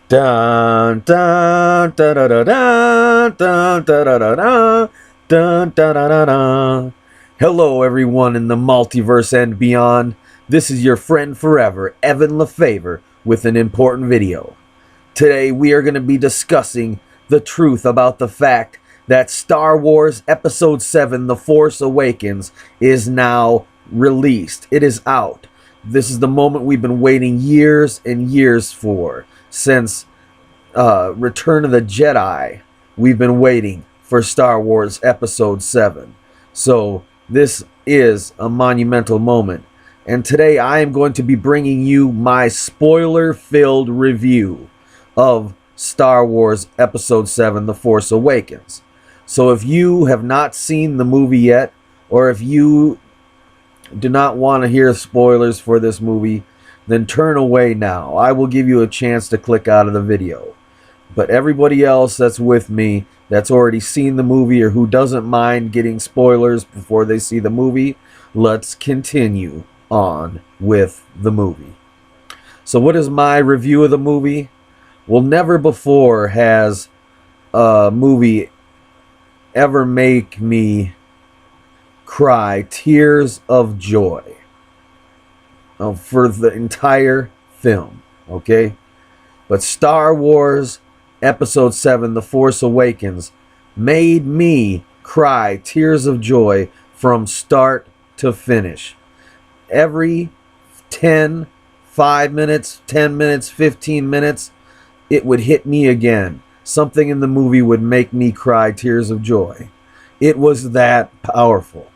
Dun dun da da da da dun da da da da dun da da da da. Hello, everyone in the multiverse and beyond. This is your friend forever, Evan Lefavor, with an important video. Today, we are going to be discussing the truth about the fact that Star Wars Episode 7, The Force Awakens, is now released. It is out. This is the moment we've been waiting years and years for. Since Return of the Jedi, we've been waiting for Star Wars Episode 7. So this is a monumental moment. And today I am going to be bringing you my spoiler-filled review of Star Wars Episode 7, The Force Awakens. So if you have not seen the movie yet, or if you do not want to hear spoilers for this movie, then turn away now. I will give you a chance to click out of the video. But everybody else that's with me, that's already seen the movie or who doesn't mind getting spoilers before they see the movie, let's continue on with the movie. So what is my review of the movie? Well, never before has a movie ever make me cry tears of joy for the entire film, okay? But Star Wars Episode 7, The Force Awakens, made me cry tears of joy from start to finish. Every 5 minutes, 10 minutes, 15 minutes, it would hit me again. Something in the movie would make me cry tears of joy. It was that powerful.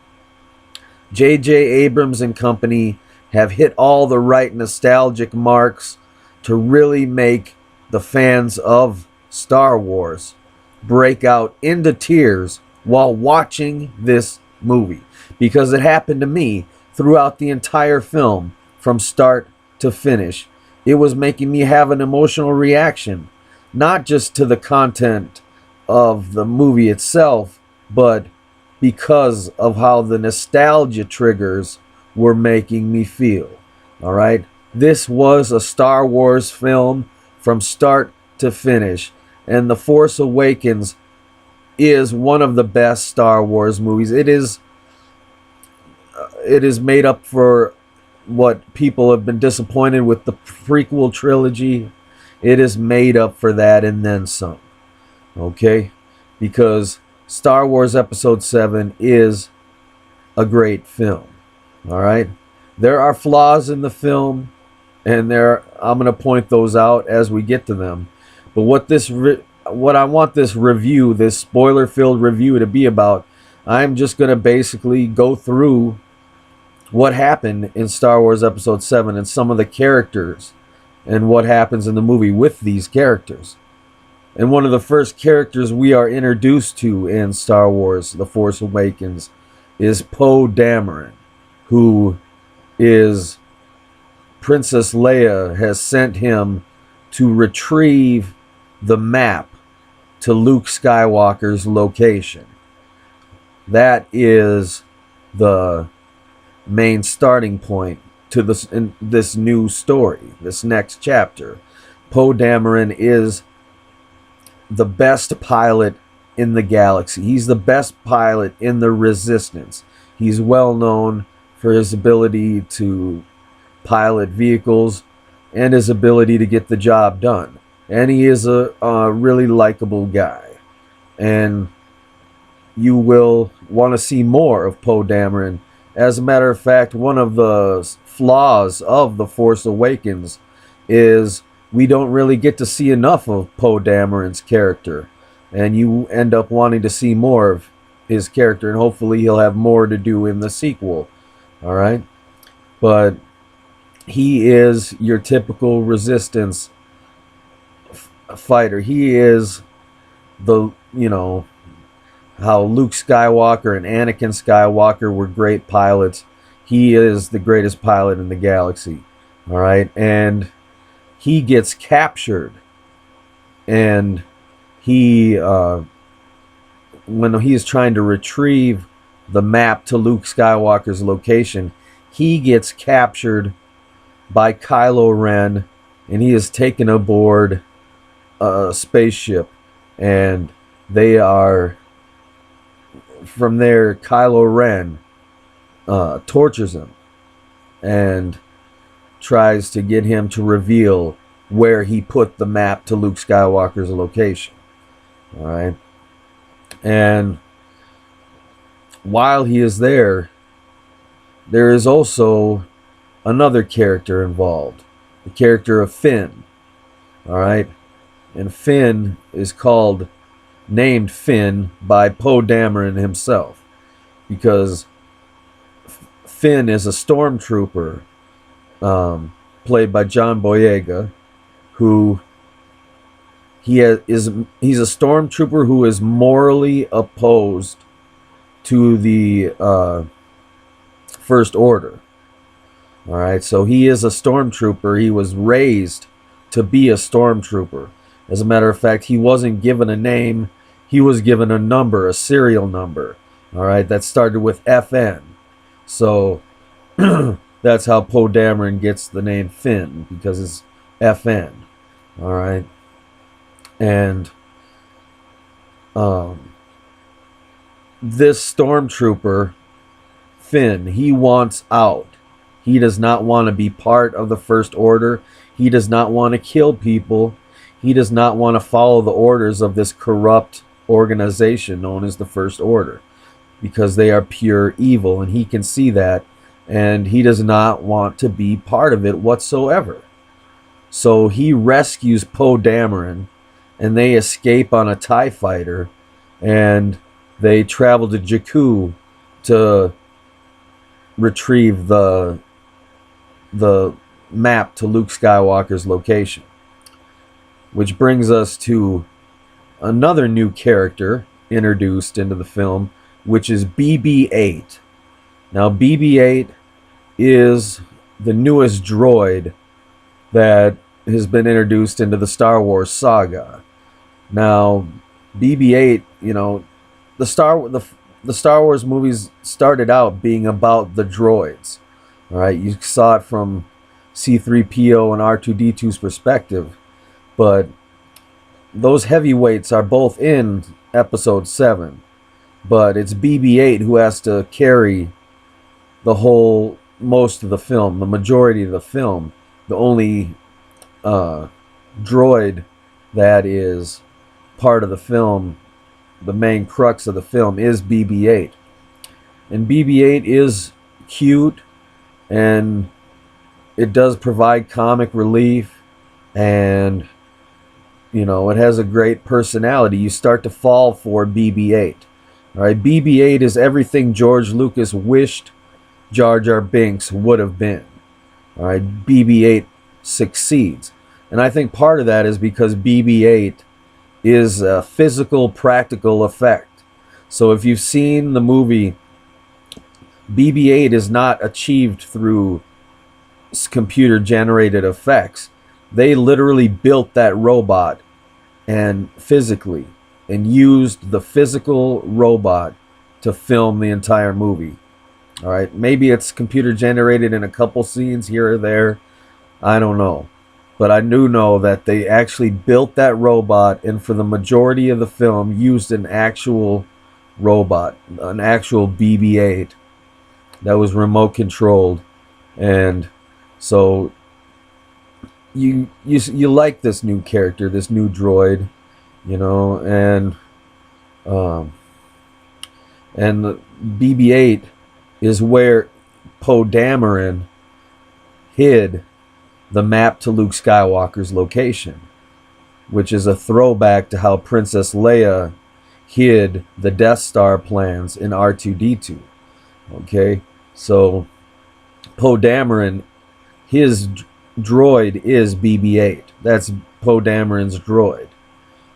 J.J. Abrams and company have hit all the right nostalgic marks to really make the fans of Star Wars break out into tears while watching this movie. Because it happened to me throughout the entire film from start to finish. It was making me have an emotional reaction, not just to the content of the movie itself, but because of how the nostalgia triggers were making me feel. All right? This was a Star Wars film from start to finish. And The Force Awakens is one of the best Star Wars movies. It is made up for what people have been disappointed with the prequel trilogy. It is made up for that and then some. Okay? Because Star Wars Episode 7 is a great film. All right? There are flaws in the film, and I'm going to point those out as we get to them. But what I want this review, this spoiler-filled review to be about, I'm just going to basically go through what happened in Star Wars Episode 7 and some of the characters and what happens in the movie with these characters. And one of the first characters we are introduced to in Star Wars The Force Awakens is Poe Dameron, who is Princess Leia has sent him to retrieve the map to Luke Skywalker's location. That is the main starting point to this new story, this next chapter. Poe Dameron is the best pilot in the galaxy. He's the best pilot in the Resistance. He's well known for his ability to pilot vehicles and his ability to get the job done. And he is a really likable guy. And you will want to see more of Poe Dameron. As a matter of fact, one of the flaws of The Force Awakens is we don't really get to see enough of Poe Dameron's character. And you end up wanting to see more of his character. And hopefully he'll have more to do in the sequel. All right? But he is your typical Resistance fighter. He is the, how Luke Skywalker and Anakin Skywalker were great pilots. He is the greatest pilot in the galaxy. All right? And he gets captured. And he, when he is trying to retrieve the map to Luke Skywalker's location, he gets captured by Kylo Ren, and he is taken aboard a spaceship, and they are from there. Kylo Ren tortures him and tries to get him to reveal where he put the map to Luke Skywalker's location. All right, and while he is there, there is also another character involved, the character of Finn. All right, and Finn is named Finn by Poe Dameron himself, because Finn is a stormtrooper played by John Boyega, who he's a stormtrooper who is morally opposed to the First Order. All right, so he is a stormtrooper. He was raised to be a stormtrooper. As a matter of fact, he wasn't given a name. He was given a number, a serial number. All right, that started with FN. So that's how Poe Dameron gets the name Finn, because it's FN. All right, and this stormtrooper Finn, he wants out. He does not want to be part of the First Order. He does not want to kill people. He does not want to follow the orders of this corrupt organization known as the First Order, because they are pure evil, and he can see that, and he does not want to be part of it whatsoever. So he rescues Poe Dameron, and they escape on a TIE fighter, and they travel to Jakku to retrieve the map to Luke Skywalker's location. Which brings us to another new character introduced into the film, which is BB-8. Now, BB-8 is the newest droid that has been introduced into the Star Wars saga. Now, BB-8, the Star Wars movies started out being about the droids. All right, you saw it from C-3PO and R2-D2's perspective, but those heavyweights are both in Episode 7. But it's BB-8 who has to carry most of the film, the majority of the film. The only droid that is part of the film, the main crux of the film, is BB-8. And BB-8 is cute, and it does provide comic relief, and it has a great personality. You start to fall for BB-8. All right, BB-8 is everything George Lucas wished Jar Jar Binks would have been. All right, BB-8 succeeds. And I think part of that is because BB-8 is a physical, practical effect. So if you've seen the movie, BB-8 is not achieved through computer-generated effects. They literally built that robot and physically, and used the physical robot to film the entire movie. All right, maybe it's computer generated in a couple scenes here or there. I don't know. But I do know that they actually built that robot, and for the majority of the film used an actual robot, an actual BB-8 that was remote controlled. And so you like this new character, this new droid, and the BB-8 is where Poe Dameron hid the map to Luke Skywalker's location, which is a throwback to how Princess Leia hid the Death Star plans in R2-D2. Okay, so Poe Dameron, his droid is BB-8. That's Poe Dameron's droid.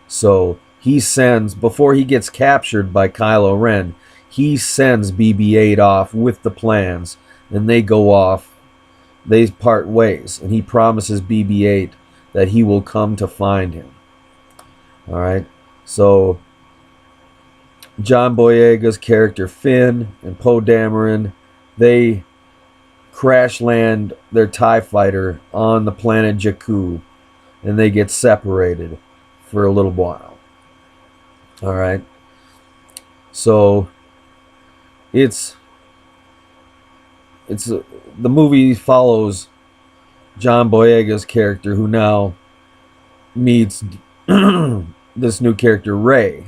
So he sends, before he gets captured by Kylo Ren, he sends BB-8 off with the plans, and they go off. They part ways, and he promises BB-8 that he will come to find him. All right. So John Boyega's character Finn and Poe Dameron, they crash land their TIE fighter on the planet Jakku, and they get separated. for a little while. All right. So the movie follows John Boyega's character, who now meets this new character, Rey,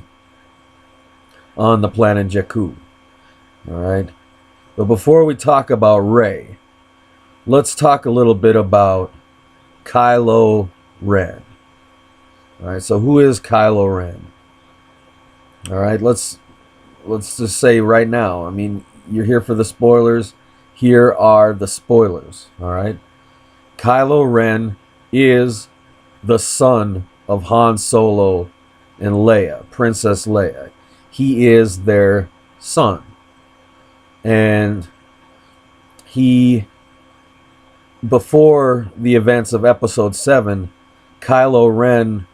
on the planet Jakku. All right. But before we talk about Rey, let's talk a little bit about Kylo Ren. All right. So who is Kylo Ren? All right. Let's just say right now. I mean, you're here for the spoilers. Here are the spoilers. All right. Kylo Ren is the son of Han Solo and Leia, Princess Leia. He is their son. And before the events of Episode 7, Kylo Ren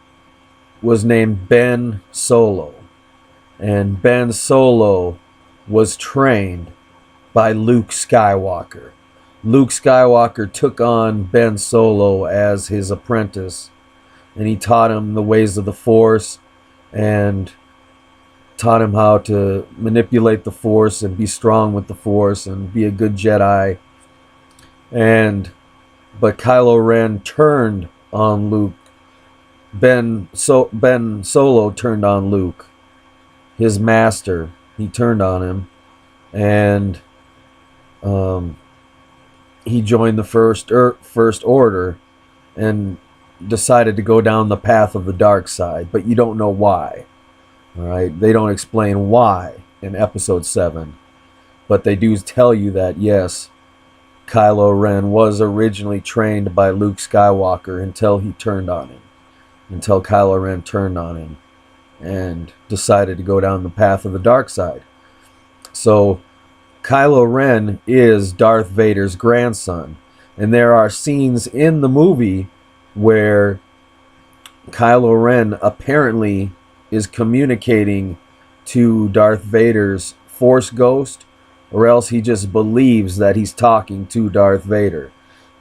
was named Ben Solo. And Ben Solo was trained by Luke Skywalker. Luke Skywalker took on Ben Solo as his apprentice, and he taught him the ways of the Force and taught him how to manipulate the Force and be strong with the Force and be a good Jedi. But Kylo Ren turned on Luke. Ben Solo turned on Luke, his master. He turned on him, and he joined the First Order and decided to go down the path of the dark side, but you don't know why. All right, they don't explain why in Episode 7, but they do tell you that yes, Kylo Ren was originally trained by Luke Skywalker until Kylo Ren turned on him and decided to go down the path of the dark side. So Kylo Ren is Darth Vader's grandson, and there are scenes in the movie where Kylo Ren apparently is communicating to Darth Vader's Force ghost, or else he just believes that he's talking to Darth Vader.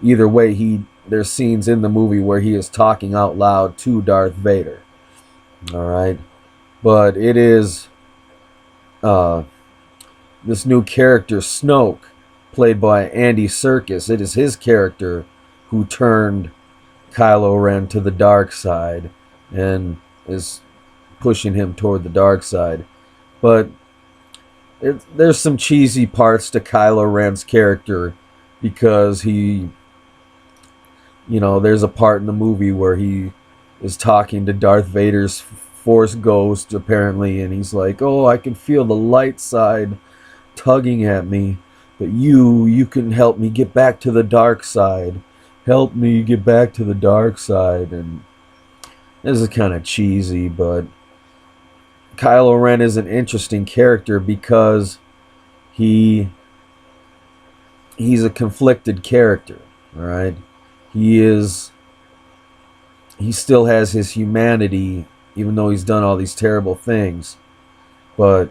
Either way, there's scenes in the movie where he is talking out loud to Darth Vader. All right, but it is this new character, Snoke, played by Andy Serkis. It is his character who turned Kylo Ren to the dark side and is pushing him toward the dark side. But there's some cheesy parts to Kylo Ren's character because there's a part in the movie where he is talking to Darth Vader's Force ghost, apparently, and he's like, "Oh, I can feel the light side tugging at me, but you can help me get back to the dark side. Help me get back to the dark side." And this is kind of cheesy, but Kylo Ren is an interesting character because he's a conflicted character. All right, he still has his humanity, even though he's done all these terrible things, but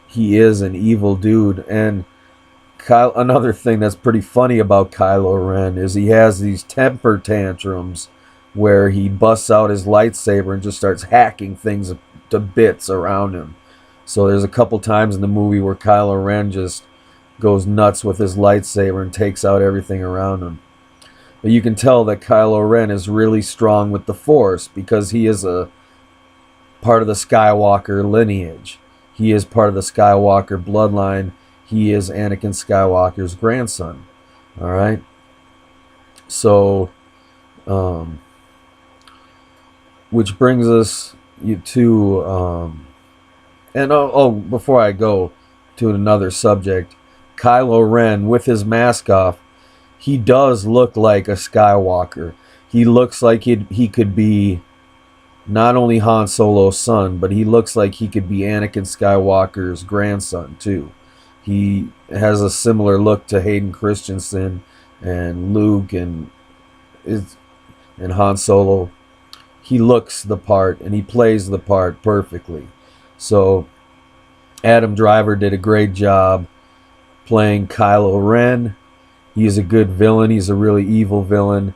he is an evil dude. And another thing that's pretty funny about Kylo Ren is he has these temper tantrums where he busts out his lightsaber and just starts hacking things to bits around him. So there's a couple times in the movie where Kylo Ren just goes nuts with his lightsaber and takes out everything around him. But you can tell that Kylo Ren is really strong with the Force because he is a part of the Skywalker lineage. He is part of the Skywalker bloodline. He is Anakin Skywalker's grandson. All right. So, which brings us to, before I go to another subject, Kylo Ren with his mask off, he does look like a Skywalker. He looks like he could be not only Han Solo's son, but he looks like he could be Anakin Skywalker's grandson too. He has a similar look to Hayden Christensen and Luke and Han Solo. He looks the part and he plays the part perfectly. So Adam Driver did a great job playing Kylo Ren. He's a good villain. He's a really evil villain,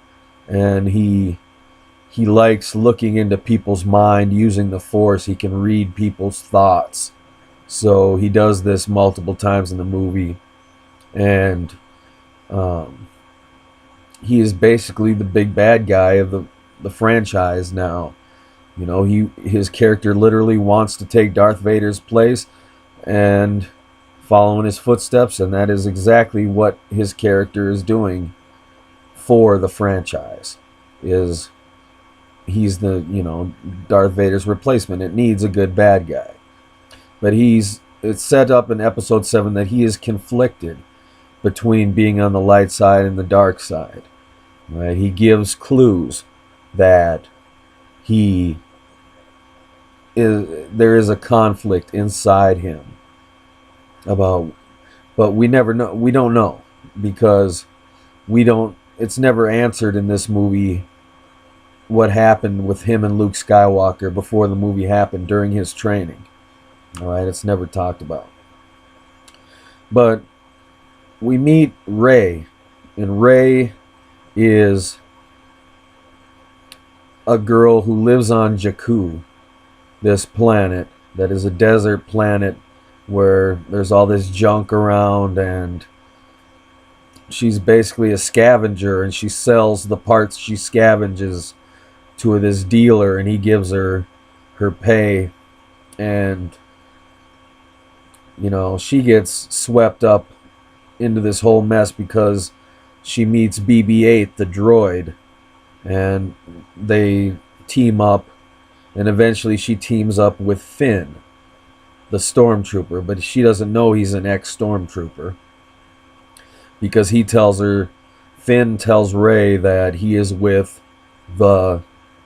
and he he likes looking into people's mind using the Force. He can read people's thoughts. So he does this multiple times in the movie. And he is basically the big bad guy of the franchise now. You know, his character literally wants to take Darth Vader's place and follow in his footsteps, and that is exactly what his character is doing for the franchise. He's the, Darth Vader's replacement. It needs a good bad guy. But it's set up in episode 7 that he is conflicted between being on the light side and the dark side. Right? He gives clues that there is a conflict inside him but we don't know, because it's never answered in this movie what happened with him and Luke Skywalker before the movie happened during his training. All right, it's never talked about. But we meet Rey, and Rey is a girl who lives on Jakku, this planet that is a desert planet where there's all this junk around, and she's basically a scavenger, and she sells the parts she scavenges to this dealer, and he gives her pay. And she gets swept up into this whole mess because she meets BB-8, the droid, and they team up, and eventually she teams up with Finn, the stormtrooper, but she doesn't know he's an ex-stormtrooper, because Finn tells Rey that he is with the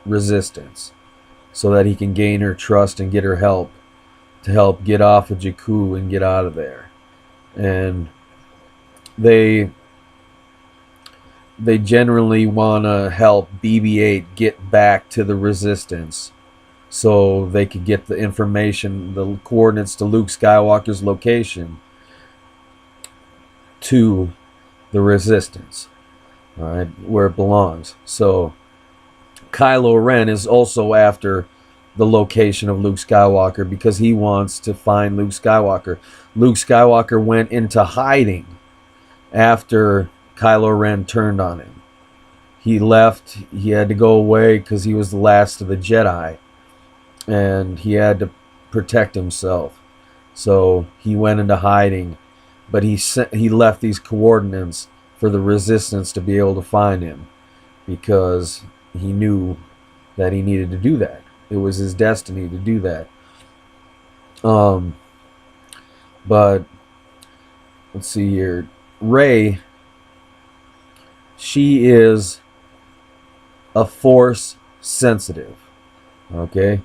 Resistance, so that he can gain her trust and get her help to help get off of Jakku and get out of there. And they generally want to help BB-8 get back to the Resistance so they could get the information, the coordinates to Luke Skywalker's location to the Resistance, all right, where it belongs. So Kylo Ren is also after the location of Luke Skywalker because he wants to find Luke Skywalker. Luke Skywalker went into hiding after Kylo Ren turned on him. He left. He had to go away because he was the last of the Jedi, and he had to protect himself. So he went into hiding, but he left these coordinates for the Resistance to be able to find him, because he knew that he needed to do that. It was his destiny to do that. But let's see here. Rey, she is a Force sensitive. Okay?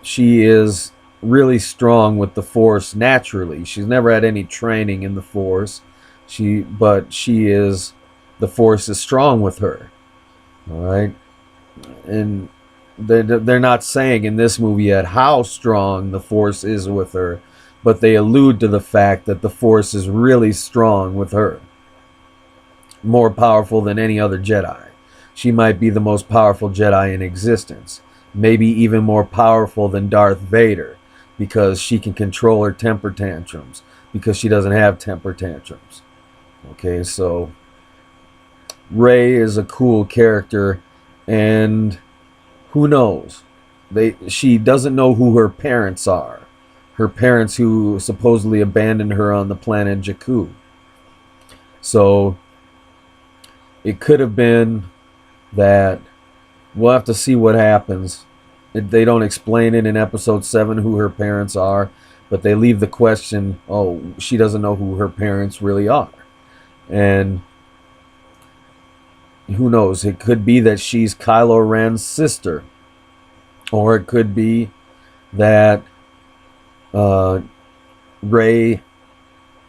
She is really strong with the Force naturally. She's never had any training in the Force. But the Force is strong with her. All right? And they're not saying in this movie yet how strong the Force is with her, but they allude to the fact that the Force is really strong with her. More powerful than any other Jedi. She might be the most powerful Jedi in existence. Maybe even more powerful than Darth Vader, because she can control her temper tantrums, because she doesn't have temper tantrums. Okay, so Rey is a cool character, and who knows? She doesn't know who her parents are. Her parents who supposedly abandoned her on the planet Jakku. So it could have been that. We'll have to see what happens. They don't explain it in episode 7 who her parents are, but they leave the question, she doesn't know who her parents really are. And who knows? It could be that she's Kylo Ren's sister. Or it could be that Rey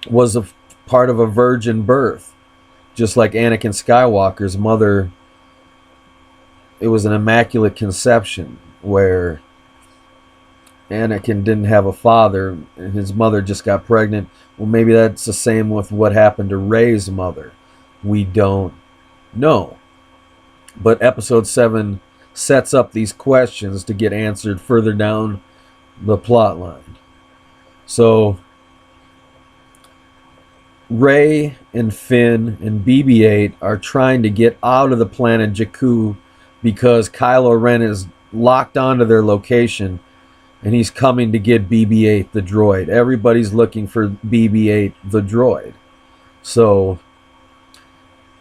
was a part of a virgin birth. Just like Anakin Skywalker's mother. It was an immaculate conception where Anakin didn't have a father and his mother just got pregnant. Well, maybe that's the same with what happened to Rey's mother. We don't know. But episode 7 sets up these questions to get answered further down the plot line. So Rey and Finn and BB-8 are trying to get out of the planet Jakku because Kylo Ren is locked onto their location and he's coming to get BB-8 the droid. Everybody's looking for BB-8 the droid. So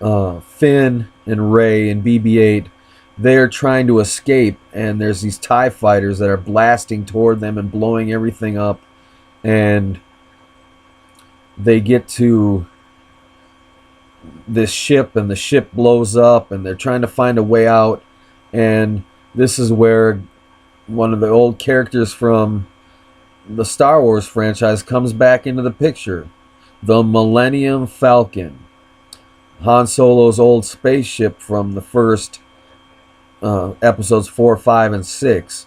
Finn and Rey and BB-8, they're trying to escape, and there's these TIE fighters that are blasting toward them and blowing everything up, and they get to this ship, and the ship blows up, and they're trying to find a way out. And this is where one of the old characters from the Star Wars franchise comes back into the picture, the Millennium Falcon, Han Solo's old spaceship from the first episodes 4, 5, and 6.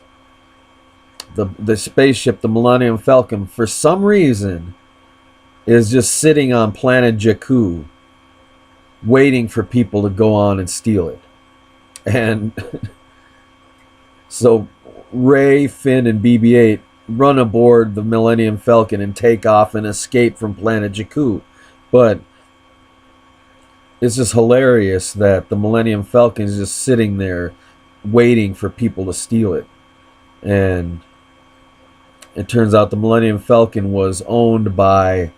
The spaceship, the Millennium Falcon, for some reason is just sitting on planet Jakku waiting for people to go on and steal it. And so Rey, Finn, and BB-8 run aboard the Millennium Falcon and take off and escape from planet Jakku. But it's just hilarious that the Millennium Falcon is just sitting there waiting for people to steal it. And it turns out the Millennium Falcon was owned by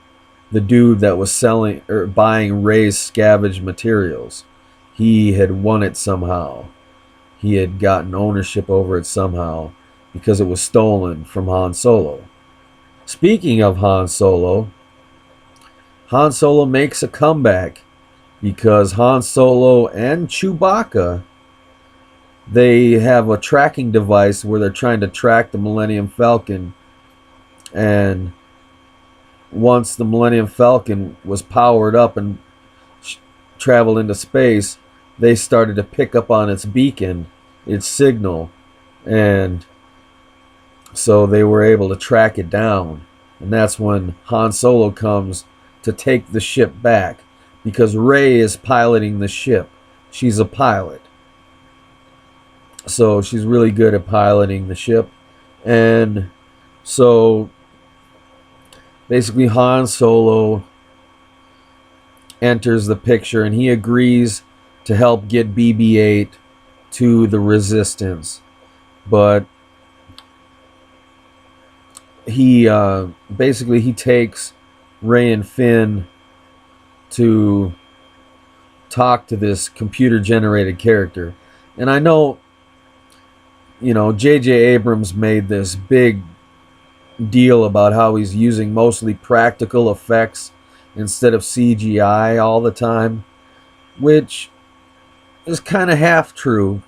the dude that was selling or buying Rey's scavenged materials. He had won it somehow. He had gotten ownership over it somehow because it was stolen from Han Solo. Speaking of Han Solo makes a comeback because Han Solo and Chewbacca, they have a tracking device where they're trying to track the Millennium Falcon. And once the Millennium Falcon was powered up and traveled into space, they started to pick up on its beacon, its signal, and so they were able to track it down. And that's when Han Solo comes to take the ship back, because Rey is piloting the ship. She's a pilot. So she's really good at piloting the ship. And so basically Han Solo enters the picture and he agrees to help get BB-8 to the Resistance. But he takes Rey and Finn to talk to this computer-generated character. And I know, J.J. Abrams made this big deal about how he's using mostly practical effects instead of CGI all the time, which is kind of half true.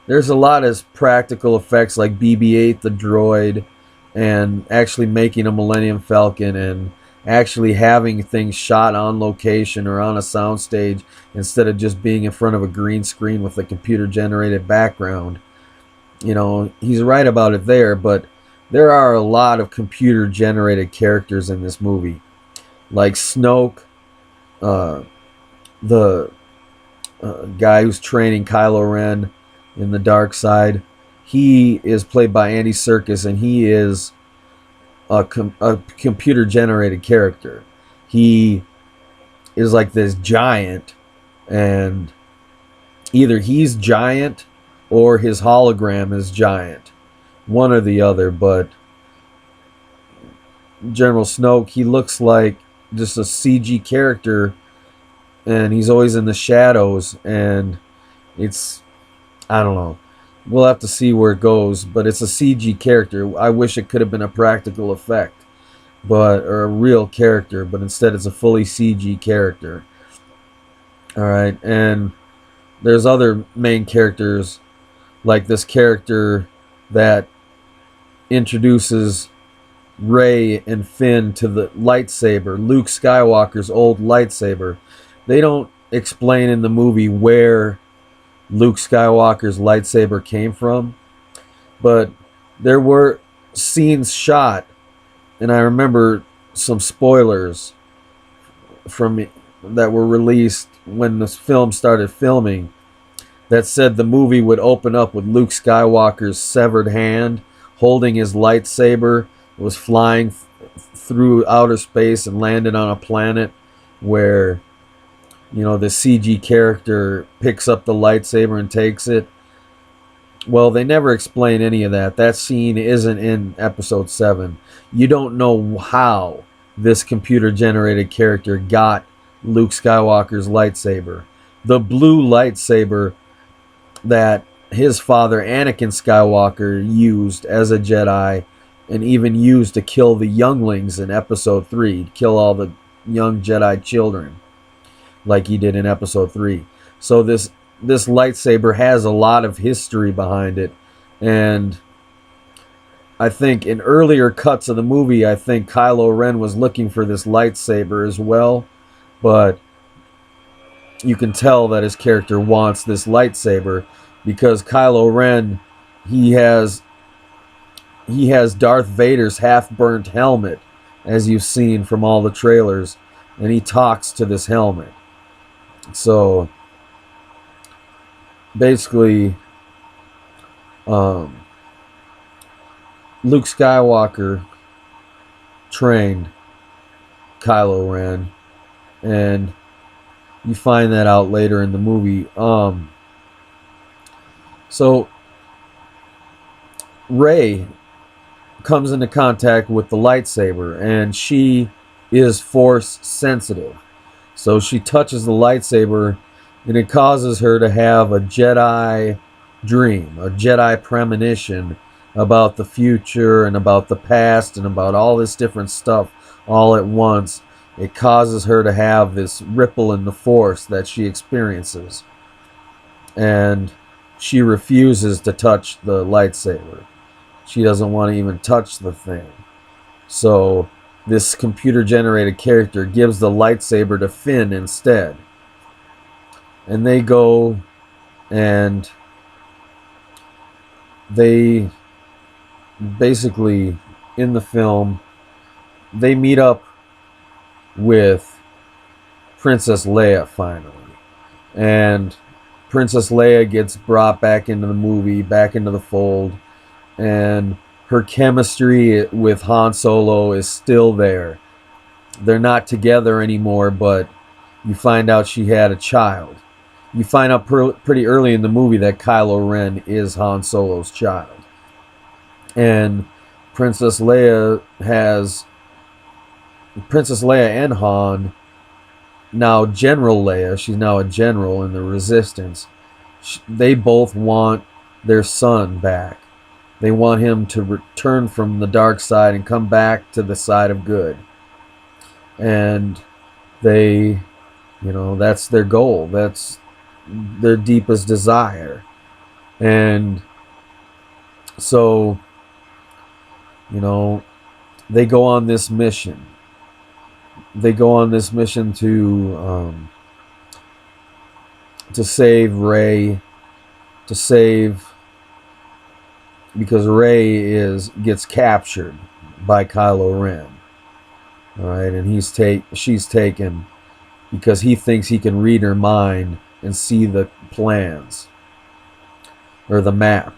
There's a lot of practical effects like BB-8 the droid, and actually making a Millennium Falcon, and actually having things shot on location or on a soundstage instead of just being in front of a green screen with a computer generated background. He's right about it there, but there are a lot of computer generated characters in this movie, like Snoke, the guy who's training Kylo Ren in the dark side. He is played by Andy Serkis, and he is a computer generated character. He is like this giant, and either he's giant or his hologram is giant, one or the other. But General Snoke, he looks like just a CG character, and he's always in the shadows, and I don't know. We'll have to see where it goes, but it's a CG character. I wish it could have been a practical effect, or a real character, but instead it's a fully CG character. Alright, and there's other main characters, like this character that introduces Rey and Finn to the lightsaber, Luke Skywalker's old lightsaber. They don't explain in the movie where Luke Skywalker's lightsaber came from, but there were scenes shot, and I remember some spoilers that were released when this film started filming, that said the movie would open up with Luke Skywalker's severed hand holding his lightsaber. It was flying through outer space and landed on a planet where, the CG character picks up the lightsaber and takes it. Well, they never explain any of that. That scene isn't in episode 7. You don't know how this computer generated character got Luke Skywalker's lightsaber. The blue lightsaber that his father, Anakin Skywalker, used as a Jedi and even used to kill the younglings in episode 3, kill all the young Jedi children like he did in episode 3. So this lightsaber has a lot of history behind it, and I think in earlier cuts of the movie, I think Kylo Ren was looking for this lightsaber as well, but you can tell that his character wants this lightsaber because Kylo Ren, he has Darth Vader's half-burnt helmet, as you've seen from all the trailers, and he talks to this helmet. So basically, Luke Skywalker trained Kylo Ren, and you find that out later in the movie. So Rey comes into contact with the lightsaber, and she is force sensitive. So she touches the lightsaber, and it causes her to have a Jedi dream, a Jedi premonition about the future and about the past and about all this different stuff all at once. It causes her to have this ripple in the force that she experiences. And she refuses to touch the lightsaber. She doesn't want to even touch the thing. So this computer-generated character gives the lightsaber to Finn instead. And they go and they basically, in the film, they meet up with Princess Leia finally. And Princess Leia gets brought back into the movie, back into the fold, and her chemistry with Han Solo is still there. They're not together anymore, but you find out she had a child. You find out pretty early in the movie that Kylo Ren is Han Solo's child. And Princess Leia and Han, now General Leia, she's now a general in the Resistance, they both want their son back. They want him to return from the dark side and come back to the side of good. And they, that's their goal. That's their deepest desire. And so, they go on this mission. They go on this mission to save Rey, because Rey gets captured by Kylo Ren. All right, and she's taken because he thinks he can read her mind and see the plans or the map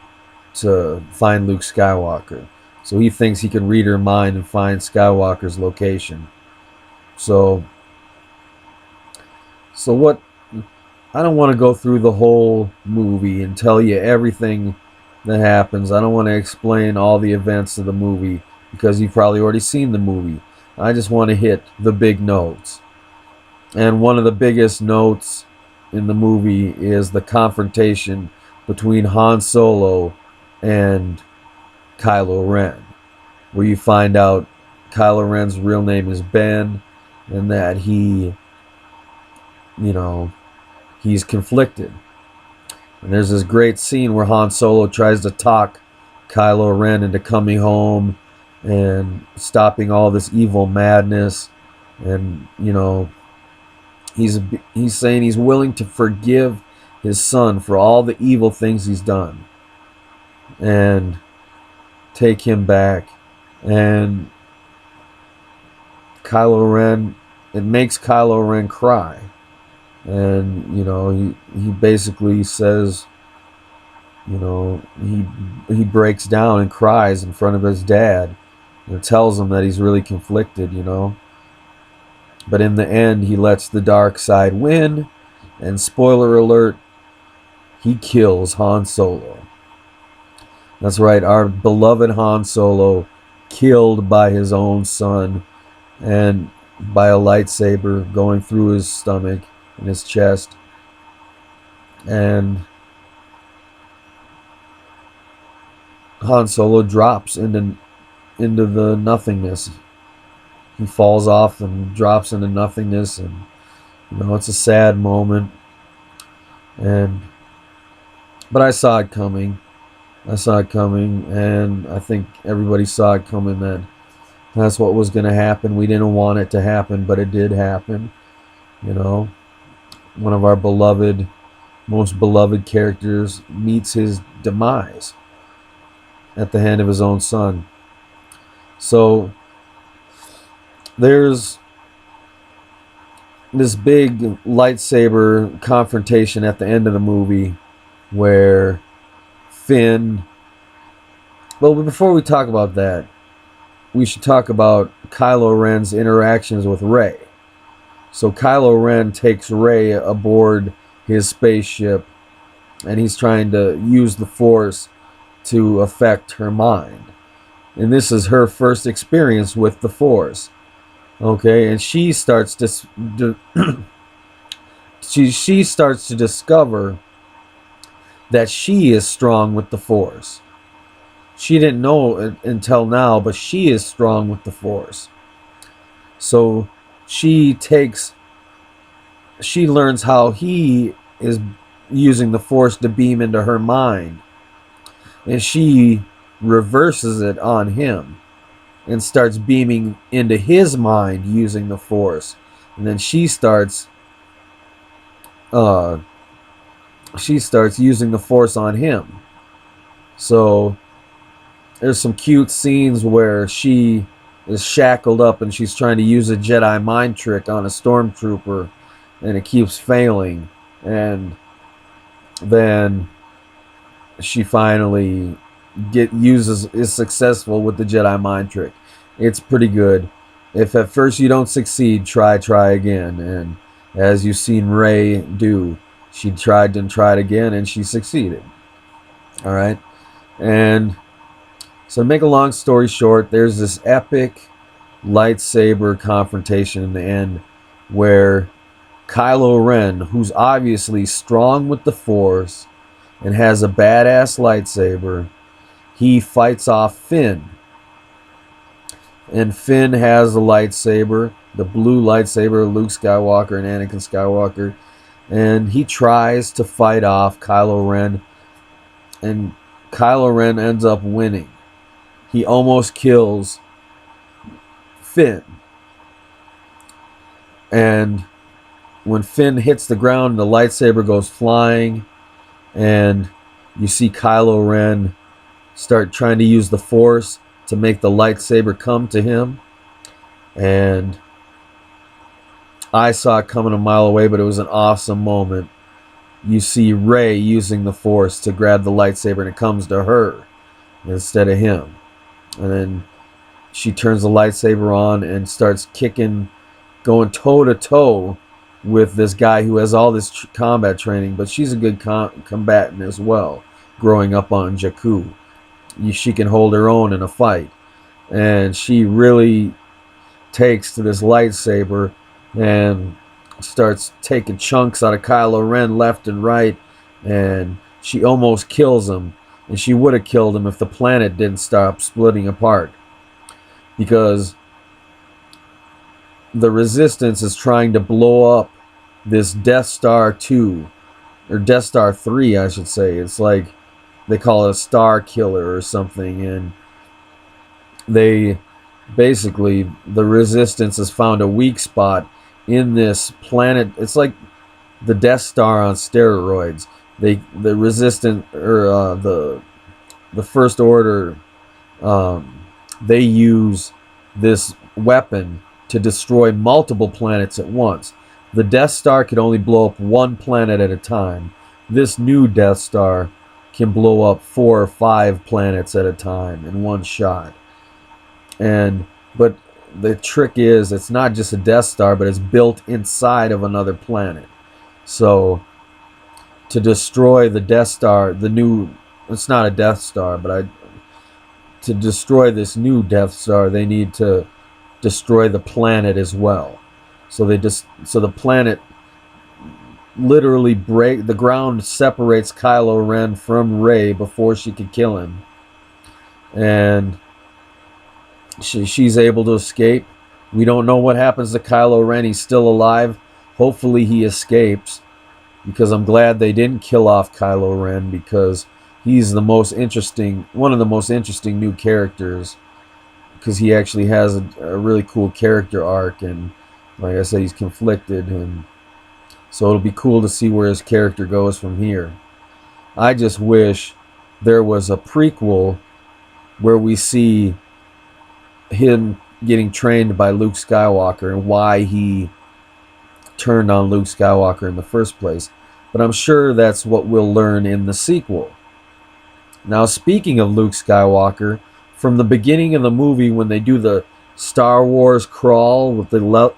to find Luke Skywalker. So he thinks he can read her mind and find Skywalker's location. So what? I don't want to go through the whole movie and tell you everything that happens. I don't want to explain all the events of the movie because you've probably already seen the movie. I just want to hit the big notes. And one of the biggest notes in the movie is the confrontation between Han Solo and Kylo Ren, where you find out Kylo Ren's real name is Ben, and that he's conflicted. And there's this great scene where Han Solo tries to talk Kylo Ren into coming home and stopping all this evil madness. And, he's saying he's willing to forgive his son for all the evil things he's done and take him back. And it makes Kylo Ren cry. And he basically says, he breaks down and cries in front of his dad and tells him that he's really conflicted. But in the end, he lets the dark side win, and spoiler alert, he kills Han Solo. That's right, our beloved Han Solo, killed by his own son and by a lightsaber going through his stomach and his chest. And Han Solo drops into the nothingness. He falls off and drops into nothingness, and it's a sad moment. But I saw it coming. And I think everybody saw it coming, that that's what was going to happen. We didn't want it to happen, but it did happen. One of our most beloved characters meets his demise at the hand of his own son. So there's this big lightsaber confrontation at the end of the movie where Finn... Well, before we talk about that, we should talk about Kylo Ren's interactions with Rey. So Kylo Ren takes Rey aboard his spaceship, and he's trying to use the Force to affect her mind. And this is her first experience with the Force. Okay, and she starts to she starts to discover that she is strong with the Force. She didn't know it until now, but she is strong with the Force. So she learns how he is using the Force to beam into her mind. And she reverses it on him and starts beaming into his mind using the Force. And then she starts using the Force on him. So there's some cute scenes where she is shackled up and she's trying to use a Jedi mind trick on a stormtrooper, and it keeps failing. And then she finally is successful with the Jedi mind trick. It's pretty good. If at first you don't succeed, try again. And as you've seen Rey do, she tried and tried again, and she succeeded. All right, and so to make a long story short, there's this epic lightsaber confrontation in the end where Kylo Ren, who's obviously strong with the Force and has a badass lightsaber, he fights off Finn. And Finn has a lightsaber, the blue lightsaber of Luke Skywalker and Anakin Skywalker. And he tries to fight off Kylo Ren. And Kylo Ren ends up winning. He almost kills Finn. And when Finn hits the ground, the lightsaber goes flying. And you see Kylo Ren start trying to use the Force to make the lightsaber come to him. And I saw it coming a mile away, but it was an awesome moment. You see Rey using the Force to grab the lightsaber, and it comes to her instead of him. And then she turns the lightsaber on and starts kicking, going toe-to-toe with this guy who has all this combat training, but she's a good combatant as well, growing up on Jakku. She can hold her own in a fight. And she really takes to this lightsaber and starts taking chunks out of Kylo Ren left and right, and she almost kills him. And she would have killed him if the planet didn't stop splitting apart, because the Resistance is trying to blow up this Death Star 2, or Death Star 3 I should say. It's like they call it a star killer or something, and they basically, the Resistance has found a weak spot in this planet. It's like the Death Star on steroids. The Resistance, or the First Order, they use this weapon to destroy multiple planets at once. The Death Star could only blow up one planet at a time. This new Death Star can blow up 4 or 5 planets at a time in one shot. But the trick is, it's not just a Death Star, but it's built inside of another planet. So to destroy the Death Star, it's not a Death Star, but to destroy this new Death Star, they need to destroy the planet as well. So the planet literally the ground separates Kylo Ren from Rey before she could kill him, and she's able to escape. We don't know what happens to Kylo Ren. He's still alive. Hopefully he escapes, because I'm glad they didn't kill off Kylo Ren, because he's one of the most interesting new characters, because he actually has a really cool character arc, and like I said, he's conflicted, and so it'll be cool to see where his character goes from here. I just wish there was a prequel where we see him getting trained by Luke Skywalker and why he turned on Luke Skywalker in the first place. But I'm sure that's what we'll learn in the sequel. Now, speaking of Luke Skywalker, from the beginning of the movie, when they do the Star Wars crawl with the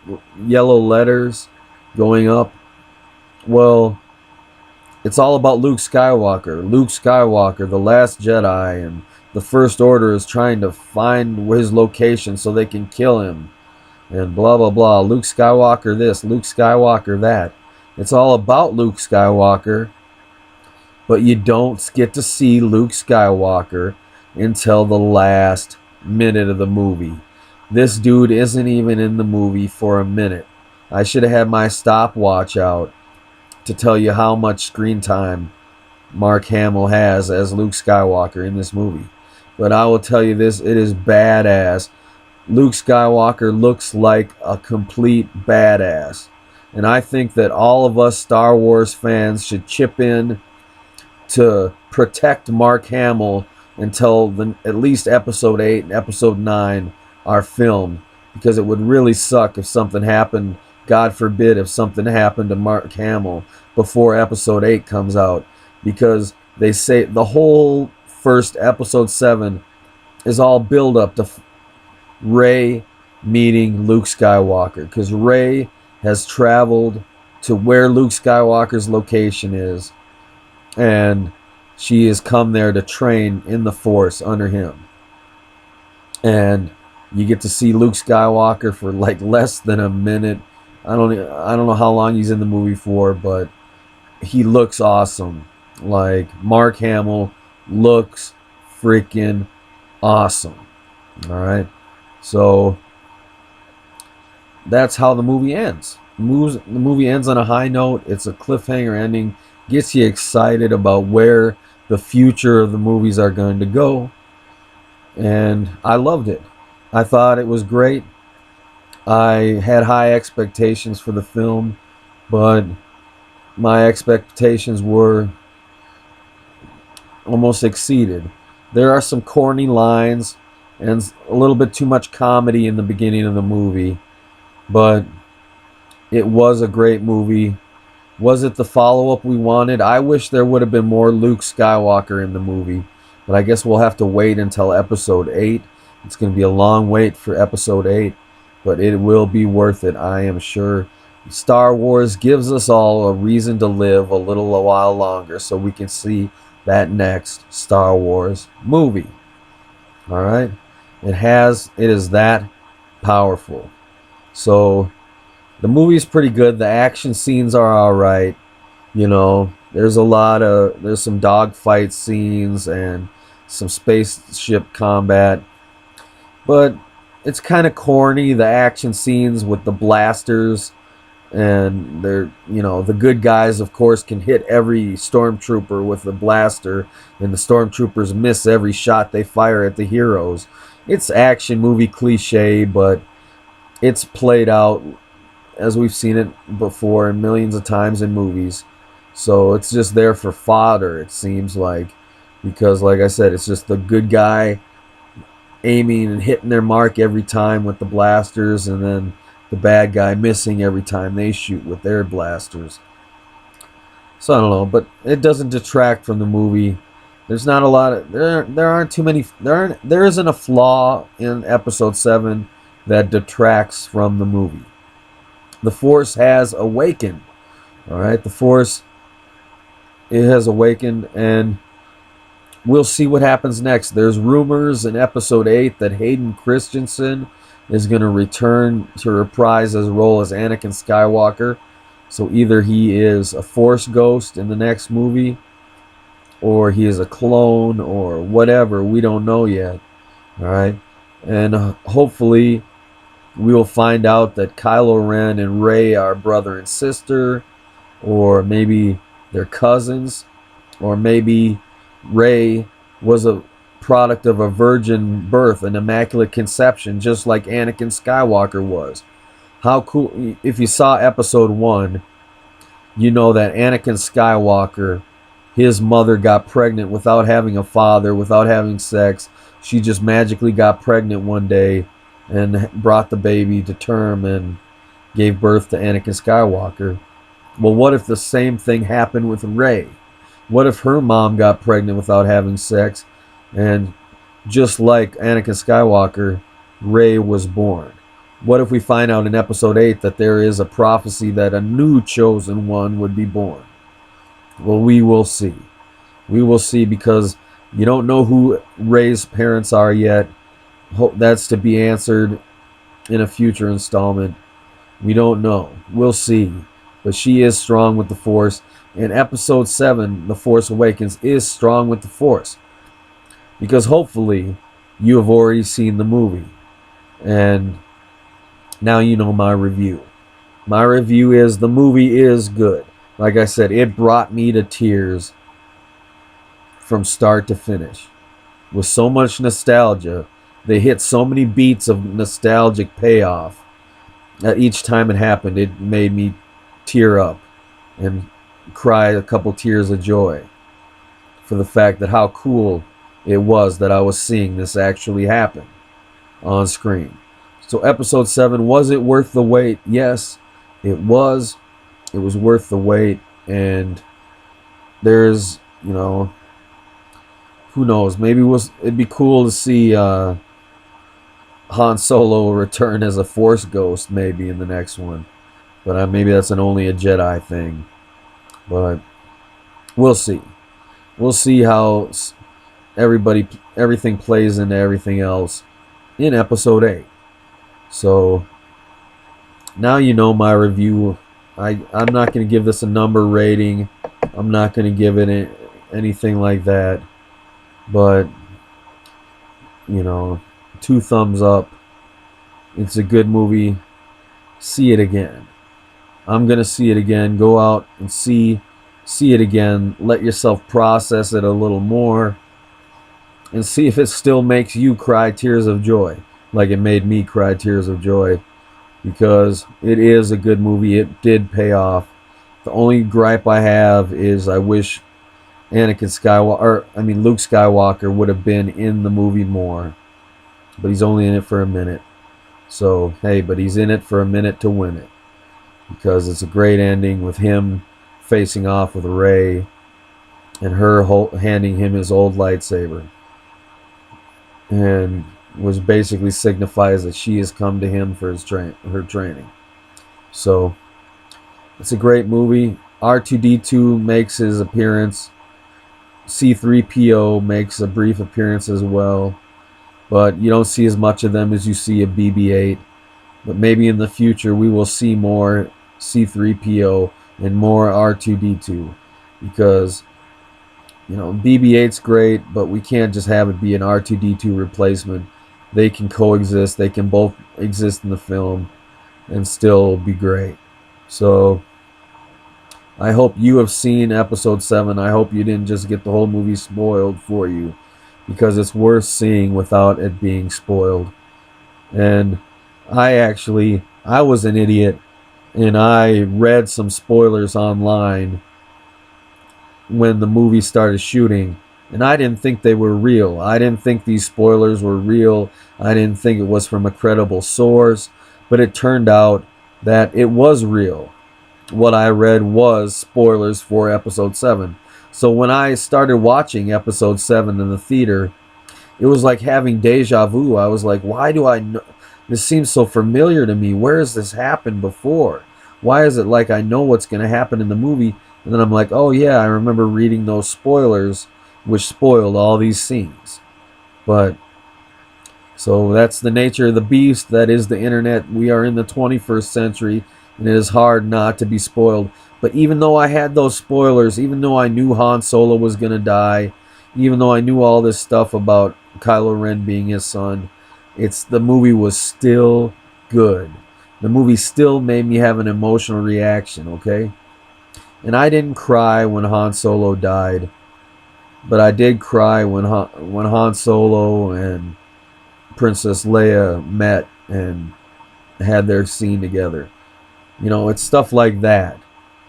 yellow letters going up, well, it's all about Luke Skywalker. Luke Skywalker, the last Jedi, and the First Order is trying to find his location so they can kill him. And blah, blah, blah. Luke Skywalker this, Luke Skywalker that. It's all about Luke Skywalker, but you don't get to see Luke Skywalker until the last minute of the movie. This dude isn't even in the movie for a minute. I should have had my stopwatch out to tell you how much screen time Mark Hamill has as Luke Skywalker in this movie. But I will tell you this, it is badass. Luke Skywalker looks like a complete badass. And I think that all of us Star Wars fans should chip in to protect Mark Hamill until at least Episode 8 and Episode 9 are filmed. Because it would really suck if something happened, God forbid, if something happened to Mark Hamill before Episode 8 comes out. Because they say the whole first Episode 7 is all build up to Rey meeting Luke Skywalker. Because Rey has traveled to where Luke Skywalker's location is, and she has come there to train in the Force under him. And you get to see Luke Skywalker for like less than a minute. I don't know how long he's in the movie for, but he looks awesome. Like, Mark Hamill looks freaking awesome. All right, so that's how the movie ends. The movie ends on a high note. It's a cliffhanger ending. Gets you excited about where the future of the movies are going to go. And I loved it. I thought it was great. I had high expectations for the film, but my expectations were almost exceeded. There are some corny lines and a little bit too much comedy in the beginning of the movie, but it was a great movie. Was it the follow-up we wanted? I wish there would have been more Luke Skywalker in the movie, but I guess we'll have to wait until Episode 8. It's going to be a long wait for Episode 8, but it will be worth it, I am sure. Star Wars gives us all a reason to live a while longer so we can see that next Star Wars movie. All right? It is that powerful. So the movie's pretty good. The action scenes are all right. You know, there's some dogfight scenes and some spaceship combat, but it's kind of corny. The action scenes with the blasters, and the good guys, of course, can hit every stormtrooper with the blaster, and the stormtroopers miss every shot they fire at the heroes. It's action movie cliche, but it's played out as we've seen it before and millions of times in movies. So it's just there for fodder, it seems like, because like I said, it's just the good guy aiming and hitting their mark every time with the blasters, and then the bad guy missing every time they shoot with their blasters. So I don't know, but it doesn't detract from the movie. There's not a lot of there aren't too many there isn't a flaw in episode 7 that detracts from the movie. The Force has awakened. All right, the Force, it has awakened, and we'll see what happens next. There's rumors in episode 8 that Hayden Christensen is going to return to reprise his role as Anakin Skywalker. So either he is a Force ghost in the next movie, or he is a clone, or whatever. We don't know yet. All right, and hopefully we will find out that Kylo Ren and Rey are brother and sister, or maybe they're cousins, or maybe Rey was a product of a virgin birth, an immaculate conception, just like Anakin Skywalker was. How cool. If you saw episode 1, you know that Anakin Skywalker, his mother got pregnant without having a father, without having sex. She just magically got pregnant one day and brought the baby to term and gave birth to Anakin Skywalker. Well, what if the same thing happened with Rey? What if her mom got pregnant without having sex, and just like Anakin Skywalker, Rey was born? What if we find out in episode 8 that there is a prophecy that a new chosen one would be born? Well, we will see. We will see, because you don't know who Rey's parents are yet. That's to be answered in a future installment. We don't know. We'll see. But she is strong with the Force. In episode 7, The Force Awakens is strong with the Force. Because hopefully you have already seen the movie. And now you know my review. My review is the movie is good. Like I said, it brought me to tears from start to finish. With so much nostalgia, they hit so many beats of nostalgic payoff that each time it happened, it made me tear up and cry a couple tears of joy for the fact that how cool it was that I was seeing this actually happen on screen. So episode 7, was it worth the wait? Yes, it was. It was worth the wait, and there's, who knows, maybe it'd be cool to see Han Solo return as a Force ghost maybe in the next one, but maybe that's only a Jedi thing. But we'll see. We'll see how everything plays into everything else in episode 8. So now you know my review. I'm not going to give this a number rating. I'm not going to give it anything like that. But, 2 thumbs up. It's a good movie. See it again. I'm going to see it again. Go out and see it again. Let yourself process it a little more. And see if it still makes you cry tears of joy. Like it made me cry tears of joy. Because it is a good movie. It did pay off. The only gripe I have is I wish Luke Skywalker would have been in the movie more. But he's only in it for a minute. So, hey, but he's in it for a minute to win it. Because it's a great ending with him facing off with Rey and her handing him his old lightsaber. And was basically signifies that she has come to him for her training. So, it's a great movie. R2-D2 makes his appearance. C-3PO makes a brief appearance as well. But you don't see as much of them as you see a BB-8. But maybe in the future we will see more C-3PO and more R2-D2. Because, BB-8's great, but we can't just have it be an R2-D2 replacement. They can coexist. They can both exist in the film and still be great. So, I hope you have seen episode 7. I hope you didn't just get the whole movie spoiled for you, because it's worth seeing without it being spoiled. And I was an idiot, and I read some spoilers online when the movie started shooting, and I didn't think they were real. I didn't think these spoilers were real. I didn't think it was from a credible source. but it turned out that it was real. What I read was spoilers for episode 7. So when I started watching episode 7 in the theater, it was like having deja vu. I was like, why do I know? This seems so familiar to me. Where has this happened before? Why is it like I know what's going to happen in the movie? And then I'm like, oh yeah, I remember reading those spoilers, which spoiled all these scenes. But, so that's the nature of the beast. That is the internet. We are in the 21st century, and it is hard not to be spoiled. But even though I had those spoilers, even though I knew Han Solo was going to die, even though I knew all this stuff about Kylo Ren being his son, the movie was still good. The movie still made me have an emotional reaction, okay? And I didn't cry when Han Solo died, but I did cry when Han Solo and Princess Leia met and had their scene together. You know, it's stuff like that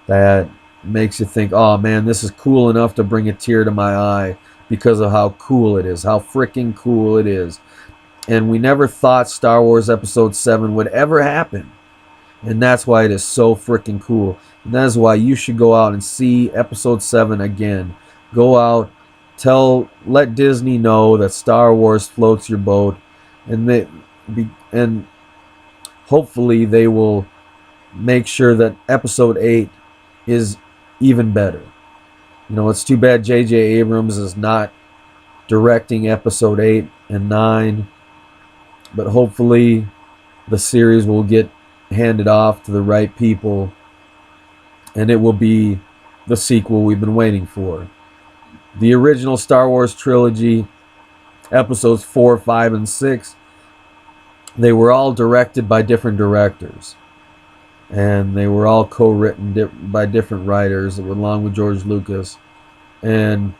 that makes you think, oh man, this is cool enough to bring a tear to my eye because of how cool it is, how freaking cool it is. And we never thought Star Wars Episode 7 would ever happen. And that's why it is so freaking cool. And that is why you should go out and see Episode 7 again. Go out, let Disney know that Star Wars floats your boat, and hopefully they will make sure that Episode 8 is even better. You know, it's too bad J.J. Abrams is not directing Episode 8 and 9, but hopefully the series will get handed off to the right people, and it will be the sequel we've been waiting for. The original Star Wars trilogy, episodes 4, 5, and 6, they were all directed by different directors, and they were all co-written by different writers along with George Lucas. And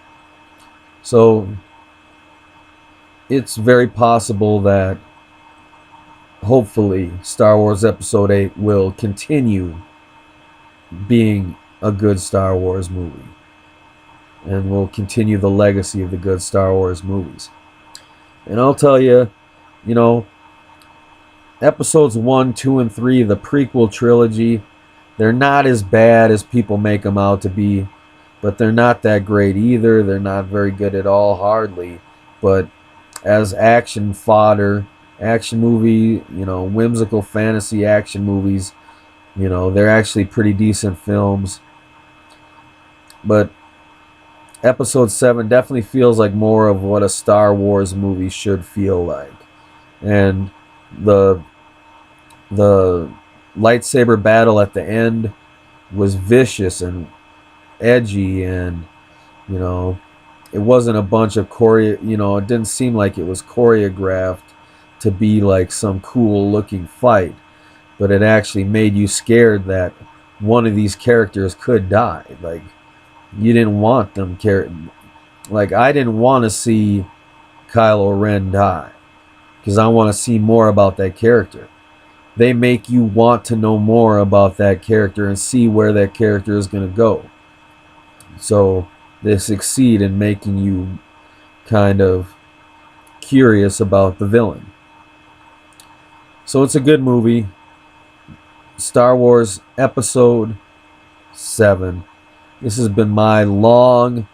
so it's very possible that hopefully Star Wars Episode 8 will continue being a good Star Wars movie, and will continue the legacy of the good Star Wars movies. And I'll tell you, you know, Episodes 1, 2, and 3, the prequel trilogy, they're not as bad as people make them out to be, but they're not that great either. They're not very good at all, hardly. But as action fodder, action movie, you know, whimsical fantasy action movies, you know, they're actually pretty decent films. But Episode 7 definitely feels like more of what a Star Wars movie should feel like. And the lightsaber battle at the end was vicious and edgy, and, you know, it wasn't a bunch of it didn't seem like it was choreographed to be like some cool looking fight, but it actually made you scared that one of these characters could die. Like, you didn't want them like, I didn't want to see Kylo Ren die, because I want to see more about that character. They make you want to know more about that character and see where that character is going to go. So they succeed in making you kind of curious about the villain. So it's a good movie. Star Wars Episode 7. This has been my long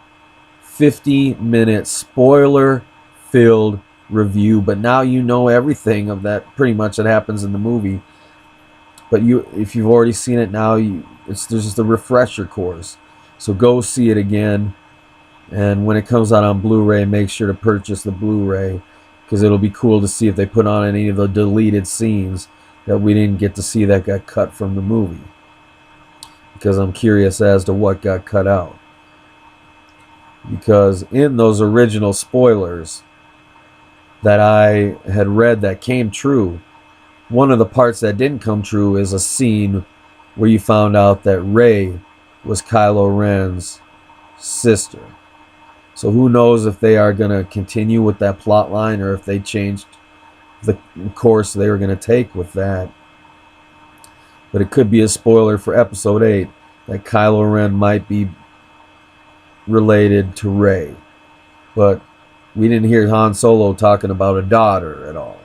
50-minute spoiler-filled review, but now you know everything of that pretty much that happens in the movie. But if you've already seen it now, there's just a refresher course. So go see it again, and when it comes out on Blu-ray, make sure to purchase the Blu-ray, because it'll be cool to see if they put on any of the deleted scenes that we didn't get to see that got cut from the movie, because I'm curious as to what got cut out. Because in those original spoilers that I had read that came true, one of the parts that didn't come true is a scene where you found out that Rey was Kylo Ren's sister. So who knows if they are going to continue with that plot line, or if they changed the course they were going to take with that. But it could be a spoiler for Episode 8 that Kylo Ren might be related to Rey. But we didn't hear Han Solo talking about a daughter at all.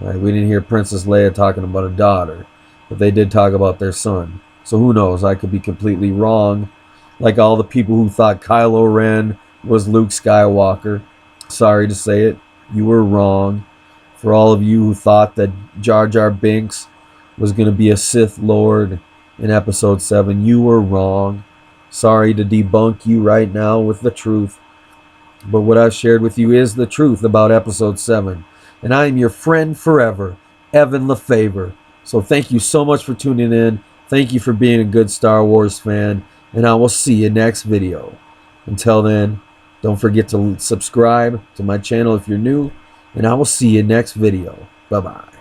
Right? We didn't hear Princess Leia talking about a daughter, but they did talk about their son. So who knows? I could be completely wrong. Like all the people who thought Kylo Ren was Luke Skywalker. Sorry to say it, you were wrong. For all of you who thought that Jar Jar Binks was going to be a Sith Lord in Episode 7, you were wrong. Sorry to debunk you right now with the truth. But what I've shared with you is the truth about Episode 7. And I am your friend forever, Evan Lefavor. So thank you so much for tuning in. Thank you for being a good Star Wars fan. And I will see you next video. Until then, don't forget to subscribe to my channel if you're new. And I will see you next video. Bye-bye.